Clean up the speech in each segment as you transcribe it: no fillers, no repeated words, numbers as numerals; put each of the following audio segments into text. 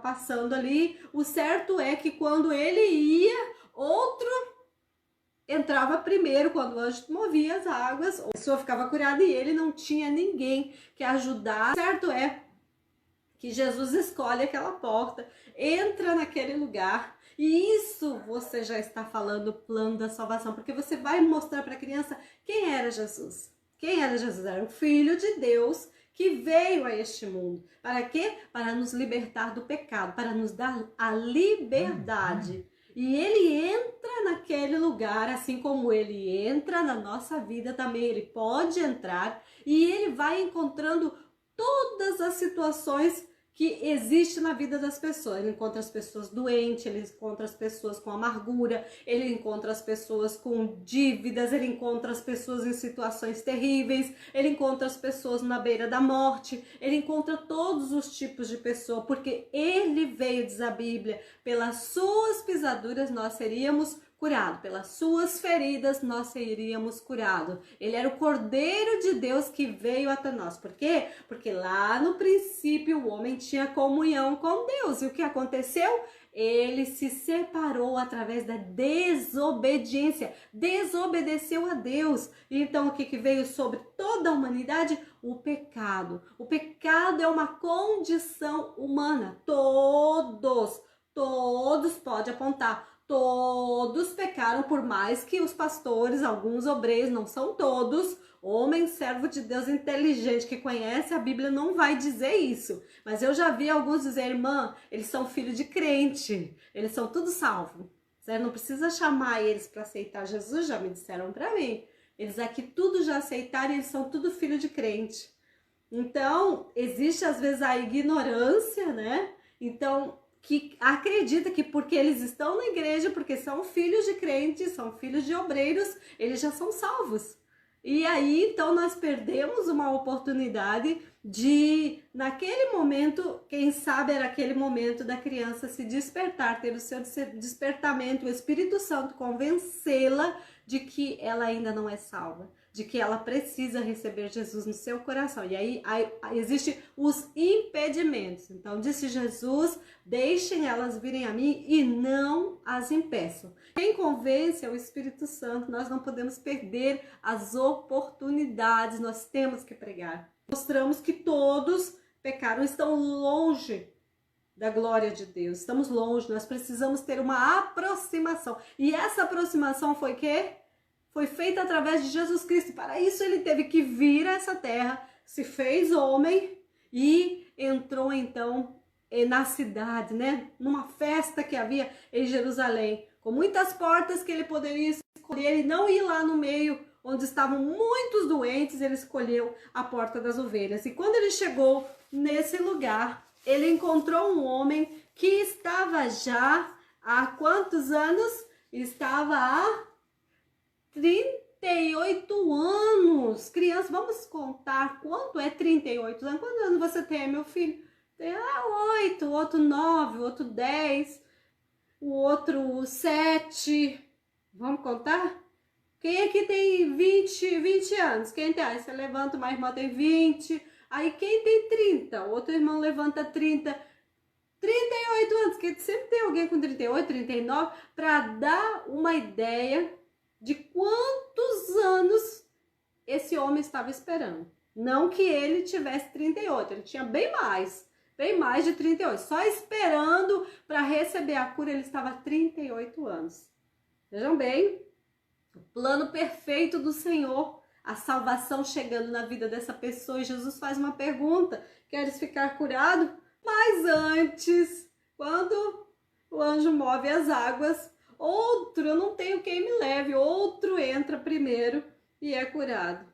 passando ali. O certo é que quando ele ia, outro entrava primeiro, quando o anjo movia as águas, a pessoa ficava curada e ele não tinha ninguém que ajudasse. O certo é que Jesus escolhe aquela porta, entra naquele lugar, e isso você já está falando o plano da salvação, porque você vai mostrar para a criança quem era Jesus. Quem era Jesus? Era o Filho de Deus que veio a este mundo. Para quê? Para nos libertar do pecado, para nos dar a liberdade. E ele entra naquele lugar, assim como ele entra na nossa vida também, ele pode entrar e ele vai encontrando todas as situações que existe na vida das pessoas. Ele encontra as pessoas doentes, ele encontra as pessoas com amargura, ele encontra as pessoas com dívidas, ele encontra as pessoas em situações terríveis, ele encontra as pessoas na beira da morte, ele encontra todos os tipos de pessoa, porque ele veio, diz a Bíblia, pelas suas pisaduras nós seríamos curado, pelas suas feridas nós seríamos curados. Ele era o Cordeiro de Deus que veio até nós. Por quê? Porque lá no princípio o homem tinha comunhão com Deus. E o que aconteceu? Ele se separou através da desobediência, desobedeceu a Deus. Então o que veio sobre toda a humanidade? O pecado. O pecado é uma condição humana. Todos pode apontar. Todos pecaram, por mais que os pastores, alguns obreiros, não são todos, homem, servo de Deus inteligente que conhece a Bíblia não vai dizer isso. Mas eu já vi alguns dizer, irmã, eles são filhos de crente, eles são tudo salvo. Você não precisa chamar eles para aceitar Jesus, já me disseram para mim. Eles aqui tudo já aceitaram e eles são tudo filho de crente. Então, existe às vezes a ignorância, né? Então, que acredita que porque eles estão na igreja, porque são filhos de crentes, são filhos de obreiros, eles já são salvos. E aí, então, nós perdemos uma oportunidade de, naquele momento, quem sabe era aquele momento da criança se despertar, ter o seu despertamento, o Espírito Santo convencê-la de que ela ainda não é salva, de que ela precisa receber Jesus no seu coração. E aí existem os impedimentos. Então, disse Jesus, deixem elas virem a mim e não as impeçam. Quem convence é o Espírito Santo. Nós não podemos perder as oportunidades, nós temos que pregar. Mostramos que todos pecaram, estão longe da glória de Deus. Estamos longe, nós precisamos ter uma aproximação. E essa aproximação foi quê? Foi feita através de Jesus Cristo. Para isso ele teve que vir a essa terra, se fez homem e entrou então na cidade, né? Numa festa que havia em Jerusalém, com muitas portas que ele poderia escolher e não ir lá no meio onde estavam muitos doentes, ele escolheu a porta das ovelhas. E quando ele chegou nesse lugar, ele encontrou um homem que estava já há quantos anos? Estava há 38 anos. Criança, vamos contar quanto é 38 anos? Quantos anos você tem, meu filho? Tem 8, o outro 9, o outro 10, o outro 7. Vamos contar? Quem aqui tem 20 anos? Quem tem? Aí você levanta, uma irmã tem 20. Aí quem tem 30? O outro irmão levanta 30. 38 anos, que sempre tem alguém com 38, 39, para dar uma ideia de quantos anos esse homem estava esperando. Não que ele tivesse 38, ele tinha bem mais de 38. Só esperando para receber a cura, ele estava há 38 anos. Vejam bem, o plano perfeito do Senhor, a salvação chegando na vida dessa pessoa. E Jesus faz uma pergunta: queres ficar curado? Mas antes, quando o anjo move as águas, outro, eu não tenho quem me leve, outro entra primeiro e é curado.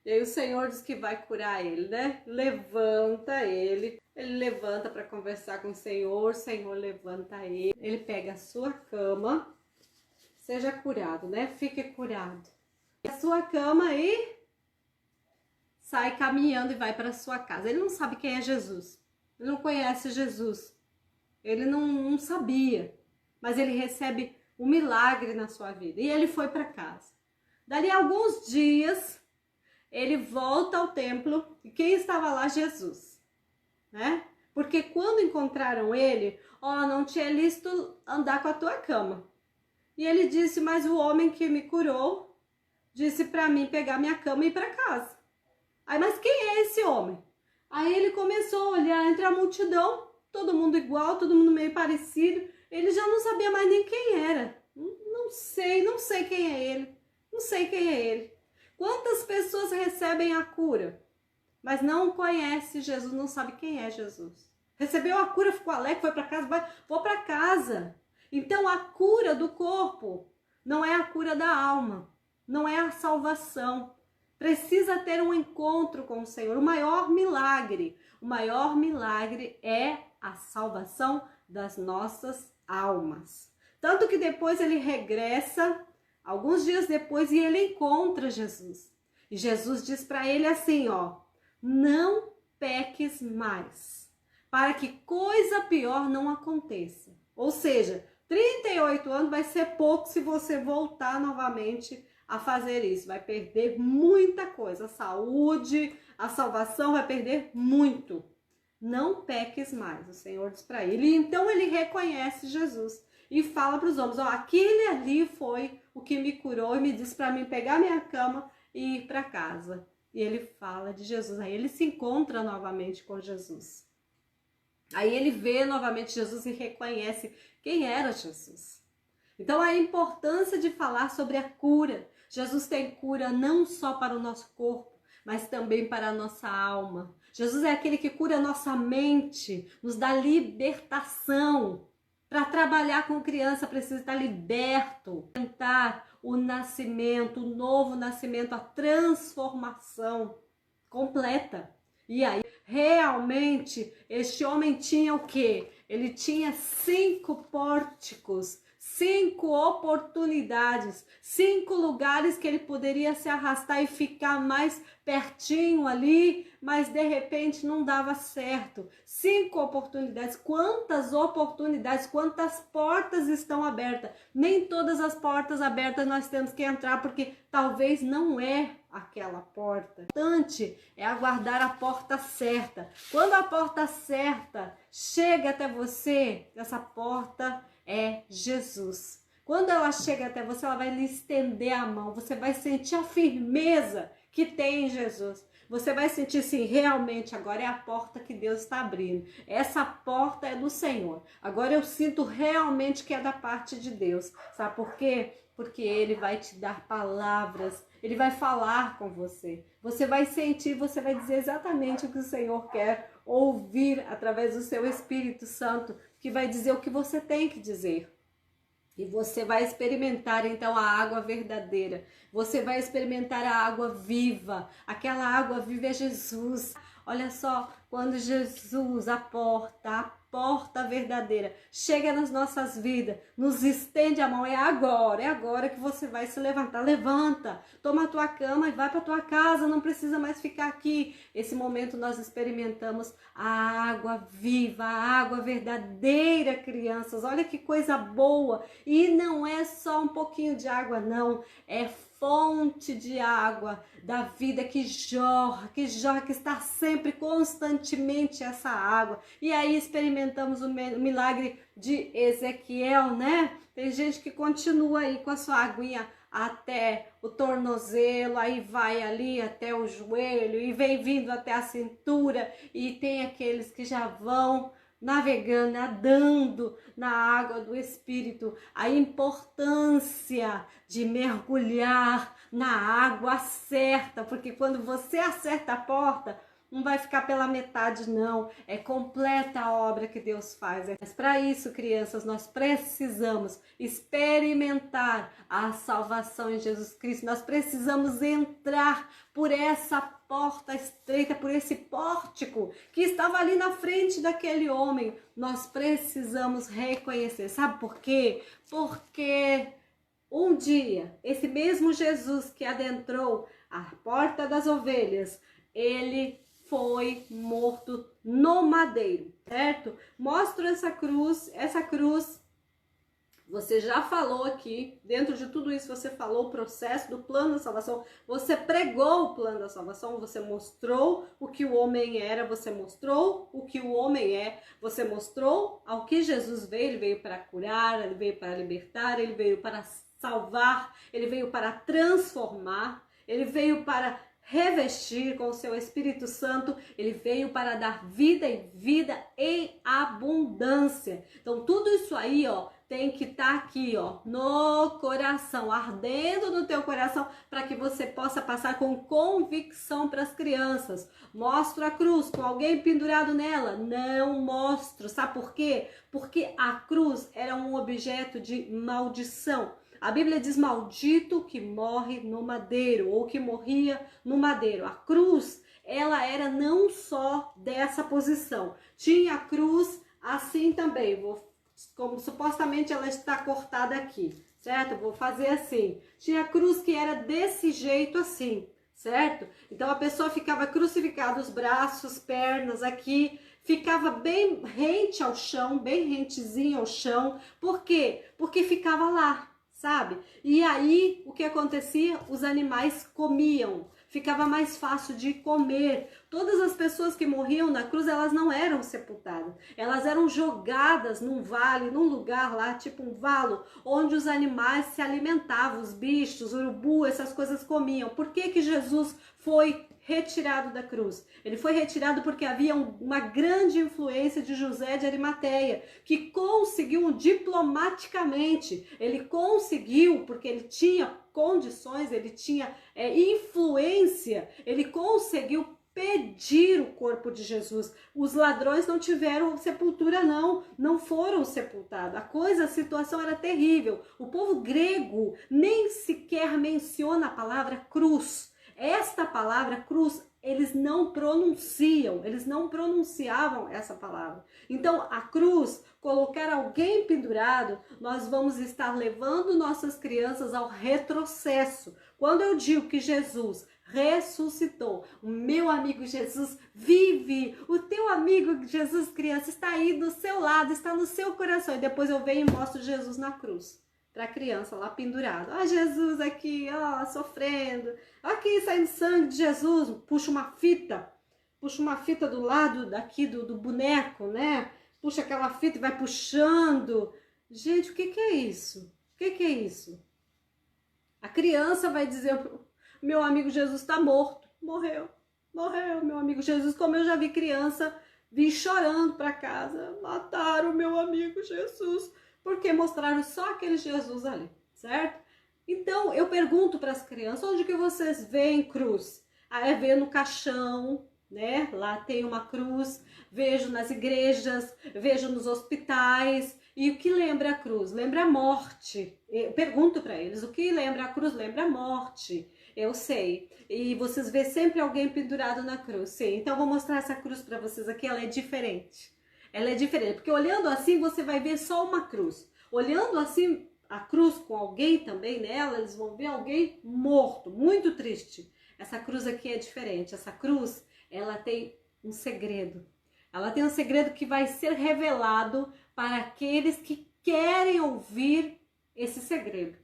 E aí o Senhor diz que vai curar ele, né? Levanta ele levanta para conversar com o Senhor levanta ele pega a sua cama, seja curado, né? Fique curado. A sua cama e sai caminhando e vai para a sua casa. Ele não sabe quem é Jesus, ele não conhece Jesus, ele não sabia. Mas ele recebe um milagre na sua vida. E ele foi para casa. Dali a alguns dias, ele volta ao templo. E quem estava lá? Jesus. Né? Porque quando encontraram ele, ó, não tinha listo andar com a tua cama. E ele disse, mas o homem que me curou disse para mim pegar minha cama e ir para casa. Aí, mas quem é esse homem? Aí ele começou a olhar entre a multidão, todo mundo igual, todo mundo meio parecido. Ele já não sabia mais nem quem era. Não sei quem é ele. Não sei quem é ele. Quantas pessoas recebem a cura, mas não conhece Jesus, não sabe quem é Jesus. Recebeu a cura, ficou alegre, foi para casa, vou para casa. Então a cura do corpo não é a cura da alma, não é a salvação. Precisa ter um encontro com o Senhor. O maior milagre é a salvação das nossas almas. Tanto que depois ele regressa, alguns dias depois, e ele encontra Jesus. E Jesus diz para ele assim, ó, não peques mais, para que coisa pior não aconteça. Ou seja, 38 anos vai ser pouco se você voltar novamente a fazer isso. Vai perder muita coisa, a saúde, a salvação vai perder muito. Não peques mais, o Senhor diz para ele. E então ele reconhece Jesus e fala para os homens, ó, aquele ali foi o que me curou e me disse para mim pegar minha cama e ir para casa. E ele fala de Jesus, aí ele se encontra novamente com Jesus. Aí ele vê novamente Jesus e reconhece quem era Jesus. Então a importância de falar sobre a cura. Jesus tem cura não só para o nosso corpo, mas também para a nossa alma. Jesus é aquele que cura a nossa mente, nos dá libertação. Para trabalhar com criança precisa estar liberto. Tentar o nascimento, o novo nascimento, a transformação completa. E aí, realmente, este homem tinha o quê? Ele tinha 5 pórticos, 5 oportunidades, 5 lugares que ele poderia se arrastar e ficar mais pertinho ali, mas de repente não dava certo. 5 oportunidades, quantas portas estão abertas? Nem todas as portas abertas nós temos que entrar, porque talvez não é aquela porta. O importante é aguardar a porta certa. Quando a porta certa chega até você, essa porta é Jesus. Quando ela chega até você, ela vai lhe estender a mão. Você vai sentir a firmeza que tem em Jesus. Você vai sentir assim, realmente agora é a porta que Deus está abrindo. Essa porta é do Senhor. Agora eu sinto realmente que é da parte de Deus. Sabe por quê? Porque Ele vai te dar palavras, Ele vai falar com você. Você vai sentir, você vai dizer exatamente o que o Senhor quer ouvir através do seu Espírito Santo, que vai dizer o que você tem que dizer. E você vai experimentar então a água verdadeira. Você vai experimentar a água viva. Aquela água viva é Jesus. Olha só, quando Jesus, a porta verdadeira, chega nas nossas vidas, nos estende a mão, é agora que você vai se levantar. Levanta, toma a tua cama e vai para tua casa, não precisa mais ficar aqui. Esse momento nós experimentamos a água viva, a água verdadeira, crianças. Olha que coisa boa. E não é só um pouquinho de água, não. É fonte de água da vida que jorra, que está sempre, constantemente essa água. E aí experimentamos o milagre de Ezequiel, né? Tem gente que continua aí com a sua aguinha até o tornozelo, aí vai ali até o joelho e vem vindo até a cintura, e tem aqueles que já vão navegando, nadando na água do Espírito. A importância de mergulhar na água certa, porque quando você acerta a porta, não vai ficar pela metade, não. É completa a obra que Deus faz. Mas para isso, crianças, nós precisamos experimentar a salvação em Jesus Cristo. Nós precisamos entrar por essa porta estreita, por esse pórtico que estava ali na frente daquele homem. Nós precisamos reconhecer. Sabe por quê? Porque um dia, esse mesmo Jesus que adentrou a porta das ovelhas, ele foi morto no madeiro, certo? Mostro essa cruz Você já falou aqui, dentro de tudo isso você falou o processo do plano da salvação, você pregou o plano da salvação, você mostrou o que o homem era, você mostrou o que o homem é, você mostrou ao que Jesus veio, ele veio para curar, ele veio para libertar, ele veio para salvar, ele veio para transformar, ele veio para revestir com o seu Espírito Santo, ele veio para dar vida e vida em abundância. Então tudo isso aí, ó, tem que estar aqui, ó, no coração, ardendo no teu coração, para que você possa passar com convicção para as crianças. Mostro a cruz com alguém pendurado nela? Não mostro. Sabe por quê? Porque a cruz era um objeto de maldição. A Bíblia diz maldito que morre no madeiro, ou que morria no madeiro. A cruz, ela era não só dessa posição. Tinha a cruz assim também, como supostamente ela está cortada aqui, certo? Vou fazer assim. Tinha a cruz que era desse jeito assim, certo? Então a pessoa ficava crucificada, os braços, pernas aqui, ficava bem rente ao chão, bem rentezinho ao chão. Por quê? Porque ficava lá, sabe? E aí, o que acontecia? Os animais comiam, ficava mais fácil de comer. Todas as pessoas que morriam na cruz, elas não eram sepultadas, elas eram jogadas num vale, num lugar lá, tipo um valo, onde os animais se alimentavam, os bichos, urubu, essas coisas comiam. Por que que Jesus foi retirado da cruz? Ele foi retirado porque havia uma grande influência de José de Arimateia, que conseguiu diplomaticamente, ele conseguiu, porque ele tinha condições, ele tinha influência, ele conseguiu pedir o corpo de Jesus. Os ladrões não tiveram sepultura, não foram sepultados. A situação era terrível. O povo grego nem sequer menciona a palavra cruz. Esta palavra cruz, eles não pronunciam, eles não pronunciavam essa palavra. Então, a cruz, colocar alguém pendurado, nós vamos estar levando nossas crianças ao retrocesso. Quando eu digo que Jesus ressuscitou, o meu amigo Jesus vive, o teu amigo Jesus criança está aí do seu lado, está no seu coração, e depois eu venho e mostro Jesus na cruz para a criança lá pendurado. Ó, Jesus aqui, ó, sofrendo. Aqui saindo sangue de Jesus. Puxa uma fita do lado daqui do boneco, né? Puxa aquela fita e vai puxando. Gente, o que que é isso? O que que é isso? A criança vai dizer, meu amigo Jesus está morto. Morreu, meu amigo Jesus. Como eu já vi criança vir chorando para casa. Mataram meu amigo Jesus. Porque mostraram só aquele Jesus ali, certo? Então, eu pergunto para as crianças, onde que vocês veem cruz? Ah, vê no caixão, né? Lá tem uma cruz, vejo nas igrejas, vejo nos hospitais. E o que lembra a cruz? Lembra a morte. Eu pergunto para eles, o que lembra a cruz? Lembra a morte. Eu sei. E vocês vê sempre alguém pendurado na cruz. Sim, então eu vou mostrar essa cruz para vocês aqui, ela é diferente. Ela é diferente, porque olhando assim você vai ver só uma cruz. Olhando assim a cruz com alguém também nela, eles vão ver alguém morto, muito triste. Essa cruz aqui é diferente. Essa cruz, ela tem um segredo. Ela tem um segredo que vai ser revelado para aqueles que querem ouvir esse segredo.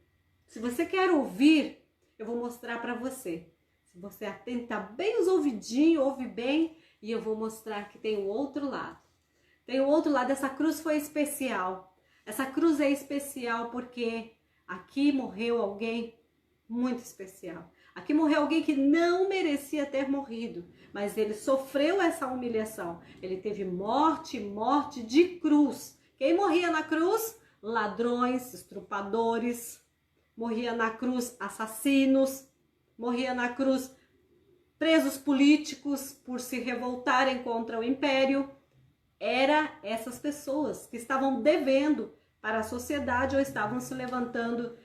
Se você quer ouvir, eu vou mostrar para você. Se você atentar bem os ouvidinhos, ouve bem, e eu vou mostrar que tem o outro lado. Tem o outro lado, essa cruz foi especial. Essa cruz é especial porque aqui morreu alguém muito especial. Aqui morreu alguém que não merecia ter morrido, mas ele sofreu essa humilhação. Ele teve morte de cruz. Quem morria na cruz? Ladrões, estrupadores. Morria na cruz assassinos. Morria na cruz presos políticos por se revoltarem contra o império. Era essas pessoas que estavam devendo para a sociedade ou estavam se levantando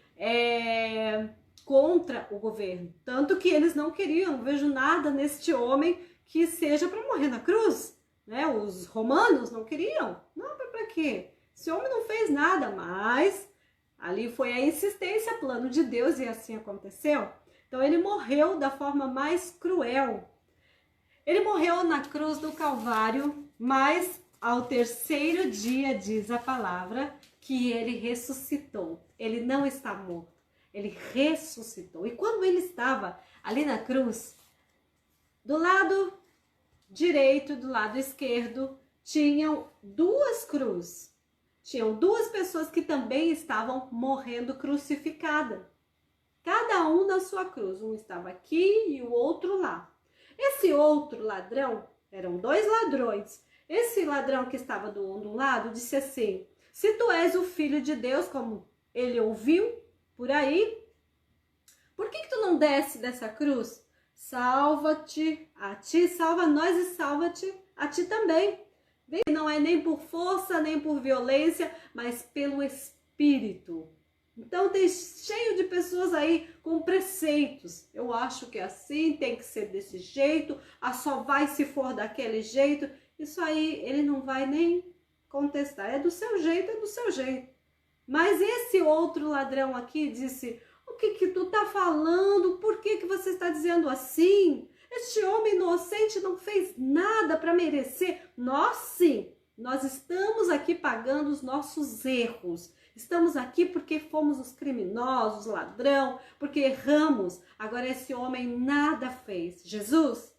contra o governo. Tanto que eles não queriam, não vejo nada neste homem que seja para morrer na cruz. Né? Os romanos não queriam. Não, para quê? Esse homem não fez nada, mas ali foi a insistência, plano de Deus, e assim aconteceu. Então ele morreu da forma mais cruel. Ele morreu na cruz do Calvário, mas ao terceiro dia, diz a palavra, que ele ressuscitou. Ele não está morto, ele ressuscitou. E quando ele estava ali na cruz, do lado direito e do lado esquerdo, tinham duas cruzes. Tinham duas pessoas que também estavam morrendo crucificadas. Cada um na sua cruz. Um estava aqui e o outro lá. Esse outro ladrão, eram dois ladrões. Esse ladrão que estava do um lado disse assim: se tu és o filho de Deus, como ele ouviu por aí, por que tu não desce dessa cruz? Salva-te a ti, salva nós e salva-te a ti também. Não é nem por força, nem por violência, mas pelo Espírito. Então tem cheio de pessoas aí com preceitos. Eu acho que é assim, tem que ser desse jeito, só vai se for daquele jeito. Isso aí ele não vai nem contestar. É do seu jeito, é do seu jeito. Mas esse outro ladrão aqui disse: o que tu tá falando? Por que você está dizendo assim? Este homem inocente não fez nada para merecer. Nós sim, nós estamos aqui pagando os nossos erros. Estamos aqui porque fomos os criminosos, ladrão, porque erramos. Agora esse homem nada fez. Jesus,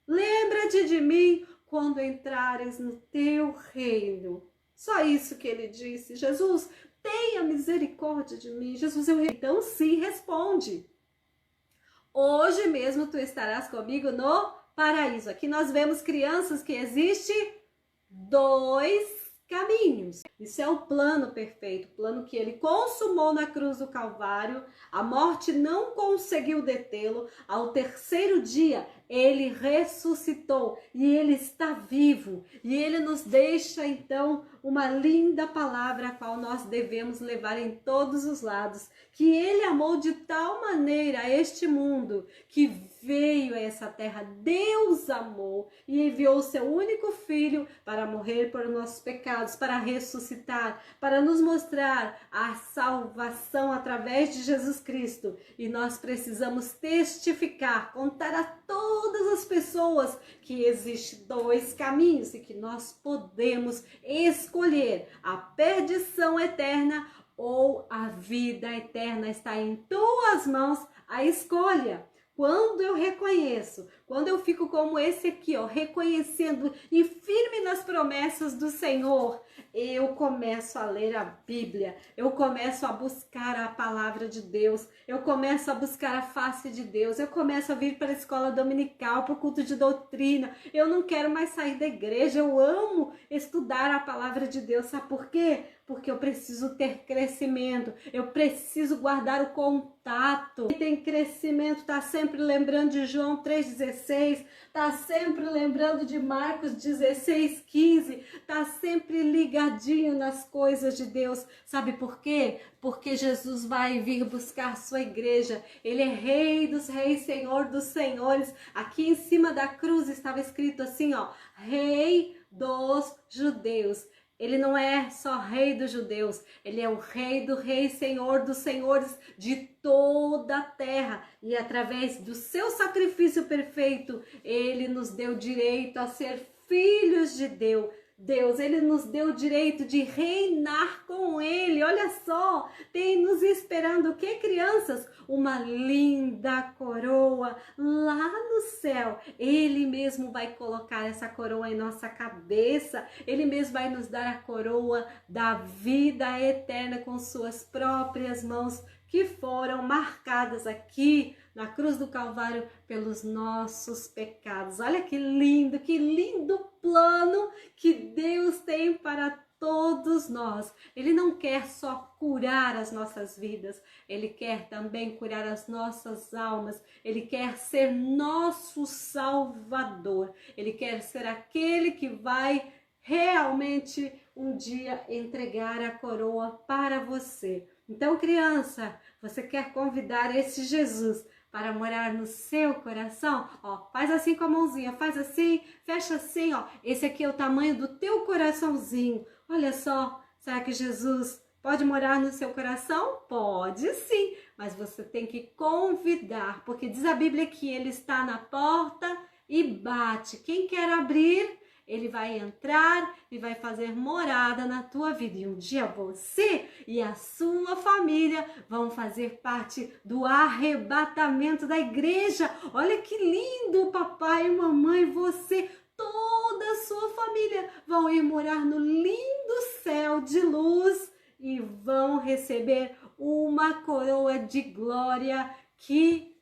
lembra-te de mim quando entrares no teu reino. Só isso que ele disse. Jesus, tenha misericórdia de mim. Jesus, então sim, responde. Hoje mesmo tu estarás comigo no paraíso. Aqui nós vemos, crianças, que existe dois caminhos. Isso é o plano perfeito, o plano que ele consumou na cruz do Calvário. A morte não conseguiu detê-lo. Ao terceiro dia, ele ressuscitou e ele está vivo. E ele nos deixa, então, uma linda palavra a qual nós devemos levar em todos os lados. Que ele amou de tal maneira este mundo que veio a essa terra. Deus amou e enviou o seu único filho para morrer por nossos pecados, para ressuscitar, para nos mostrar a salvação através de Jesus Cristo. E nós precisamos testificar, contar a todas as pessoas que existem dois caminhos e que nós podemos escolher a perdição eterna ou a vida eterna. Está em tuas mãos a escolha. Quando eu reconheço, quando eu fico como esse aqui, ó, reconhecendo e firme nas promessas do Senhor, eu começo a ler a Bíblia, eu começo a buscar a palavra de Deus, eu começo a buscar a face de Deus, eu começo a vir para a escola dominical, para o culto de doutrina. Eu não quero mais sair da igreja, eu amo estudar a palavra de Deus. Sabe por quê? Porque eu preciso ter crescimento, eu preciso guardar o contato. Quem tem crescimento está sempre lembrando de João 3,16, está sempre lembrando de Marcos 16,15, está sempre ligadinho nas coisas de Deus. Sabe por quê? Porque Jesus vai vir buscar sua igreja. Ele é Rei dos Reis, Senhor dos Senhores. Aqui em cima da cruz estava escrito assim, ó, Rei dos Judeus. Ele não é só rei dos judeus, ele é o rei do rei, senhor dos senhores de toda a terra. E através do seu sacrifício perfeito, ele nos deu direito a ser filhos de Deus. Ele nos deu o direito de reinar com ele. Olha só, tem nos esperando o que, crianças? Uma linda coroa lá no céu. Ele mesmo vai colocar essa coroa em nossa cabeça. Ele mesmo vai nos dar a coroa da vida eterna com suas próprias mãos, que foram marcadas aqui na cruz do Calvário pelos nossos pecados. Olha que lindo plano que Deus tem para todos nós. Ele não quer só curar as nossas vidas, ele quer também curar as nossas almas. Ele quer ser nosso Salvador. Ele quer ser aquele que vai realmente um dia entregar a coroa para você. Então, criança, você quer convidar esse Jesus para morar no seu coração? Ó, faz assim com a mãozinha, faz assim, fecha assim, ó. Esse aqui é o tamanho do teu coraçãozinho. Olha só, será que Jesus pode morar no seu coração? Pode sim, mas você tem que convidar, porque diz a Bíblia que ele está na porta e bate. Quem quer abrir, Ele vai entrar e vai fazer morada na tua vida. E um dia você e a sua família vão fazer parte do arrebatamento da igreja. Olha que lindo, papai e mamãe, você, toda a sua família vão ir morar no lindo céu de luz e vão receber uma coroa de glória que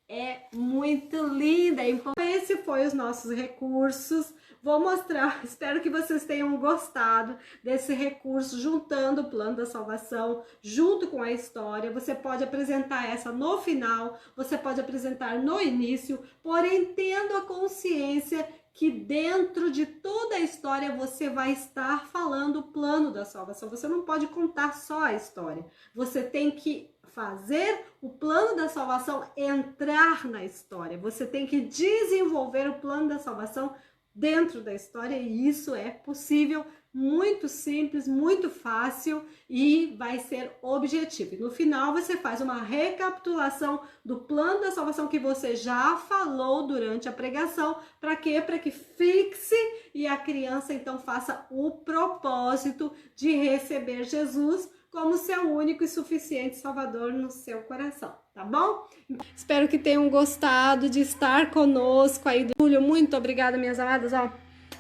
é muito linda. Então, esse foi os nossos recursos. Vou mostrar, espero que vocês tenham gostado desse recurso, juntando o plano da salvação junto com a história. Você pode apresentar essa no final, você pode apresentar no início, porém tendo a consciência que dentro de toda a história você vai estar falando o plano da salvação. Você não pode contar só a história, você tem que fazer o plano da salvação entrar na história. Você tem que desenvolver o plano da salvação dentro da história, e isso é possível, muito simples, muito fácil e vai ser objetivo. E no final você faz uma recapitulação do plano da salvação que você já falou durante a pregação. Para quê? Para que fixe e a criança então faça o propósito de receber Jesus como seu único e suficiente Salvador no seu coração, tá bom? Espero que tenham gostado de estar conosco aí. Muito obrigada, minhas amadas. Ó,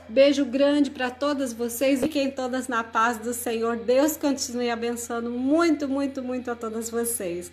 beijo grande para todas vocês. Fiquem todas na paz do Senhor. Deus continue abençoando muito, muito, muito a todas vocês.